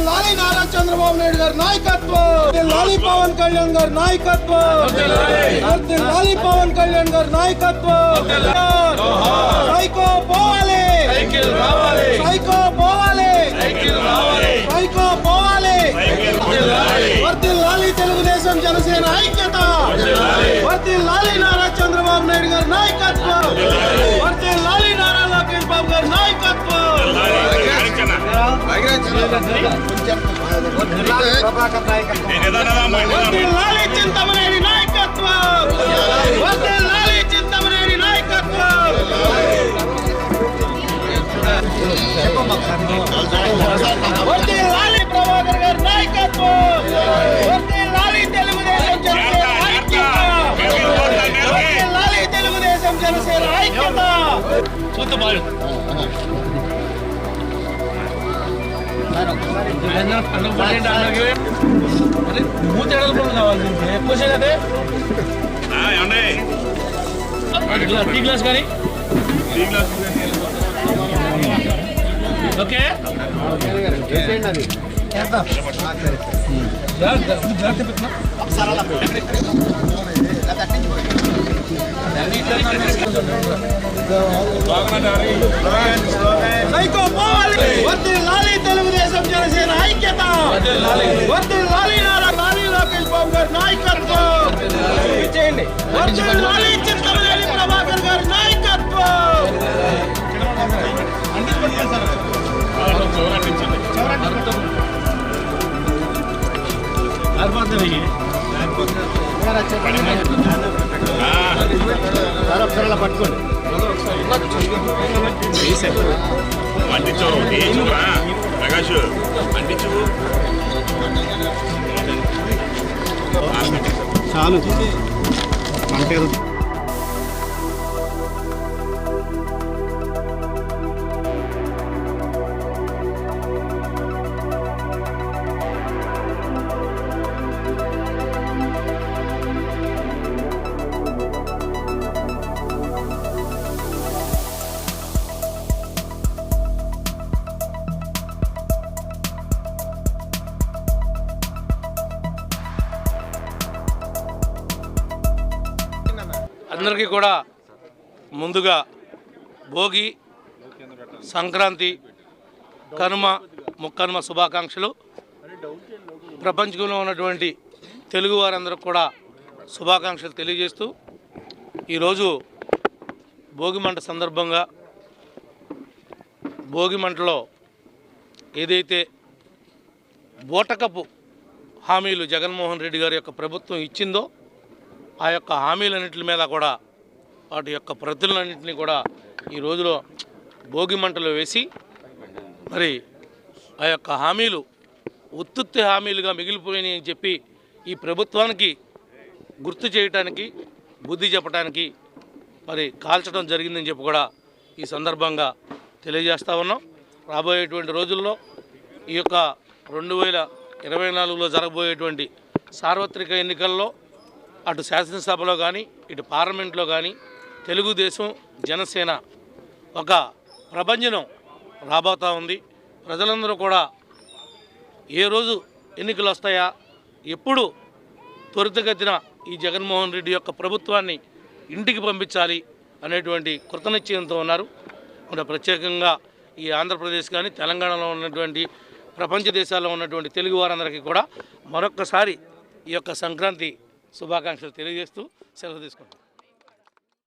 లాలి నారా చంద్రబాబు నాయుడు గారి నాయకత్వం, లాలి పవన్ కళ్యాణ్ గారి నాయకత్వం, లాలి పవన్ కళ్యాణ్ గారి నాయకత్వం. సైకో పోవాలి, సైకో పోవాలి, సైకో పోవాలి. వర్ధిల్లాలి తెలుగుదేశం జనసేన ఐక్యత, వర్ధిల్లాలి నారా చంద్రబాబు నాయుడు గారి నాయకత్వం, వర్ధిల్లాలి నారా లోకేష్ బాబు గారి నాయకత్వం. వర్ధిల్లాలి చింతమనేని నాయకత్వం, వర్ధిల్లాలి చింతమనేని నాయకత్వం. వర్ధిల్లాలి ప్రభాకర్ గారి నాయకత్వం, వర్ధిల్లాలి తెలుగుదేశం జనసేన ఐక్యత, వర్ధిల్లాలి తెలుగుదేశం జనసేన ఐక్యత. టీ గ్లాస్ కానీ ఓకే సైకో పోవాలి. వర్ధిల్లాలి తెలుగుదేశం జనసేన ఐక్యత, వర్ధిల్లాలి నారా లాలి లోకేష్ బాబు గారి నాయకత్వం, వర్ధిల్లాలి చింతమనేని ప్రభాకర్ గారి నాయకత్వం. పట్టుకోండి ప్రకాష్ అంటించు చాలు అంటే అందరికీ కూడా ముందుగా భోగి, సంక్రాంతి, కనుమ, ముక్కనుమ శుభాకాంక్షలు. ప్రపంచంలో ఉన్నటువంటి తెలుగు వారందరూ కూడా శుభాకాంక్షలు తెలియజేస్తూ ఈరోజు భోగి మంట సందర్భంగా భోగి మంటలో ఏదైతే బూటకపు హామీలు జగన్మోహన్ రెడ్డి గారి యొక్క ప్రభుత్వం ఇచ్చిందో ఆ యొక్క హామీలన్నింటి మీద కూడా వాటి యొక్క ప్రతులన్నింటినీ కూడా ఈ రోజులో భోగి మంటలు వేసి మరి ఆ యొక్క హామీలు ఉత్తుత్తి హామీలుగా మిగిలిపోయినాయి అని చెప్పి ఈ ప్రభుత్వానికి గుర్తు చేయడానికి, బుద్ధి చెప్పడానికి మరి కాల్చడం జరిగిందని చెప్పి కూడా ఈ సందర్భంగా తెలియజేస్తూ ఉన్నాం. రాబోయేటువంటి రోజుల్లో ఈ యొక్క 2024లో జరగబోయేటువంటి సార్వత్రిక ఎన్నికల్లో అటు శాసనసభలో కానీ ఇటు పార్లమెంట్లో కానీ తెలుగుదేశం జనసేన ఒక ప్రభంజనం రాబోతూ ఉంది. ప్రజలందరూ కూడా ఏ రోజు ఎన్నికలు వస్తాయా, ఎప్పుడు త్వరితగతిన ఈ జగన్మోహన్ రెడ్డి యొక్క ప్రభుత్వాన్ని ఇంటికి పంపించాలి అనేటువంటి కృతనిశ్చయంతో ఉన్నారు. మరి ప్రత్యేకంగా ఈ ఆంధ్రప్రదేశ్ కానీ తెలంగాణలో ఉన్నటువంటి ప్రపంచ దేశాల్లో ఉన్నటువంటి తెలుగు వారందరికీ కూడా మరొక్కసారి ఈ యొక్క సంక్రాంతి శుభాకాంక్షలు తెలియజేస్తూ సెలవు తీసుకుంటాం.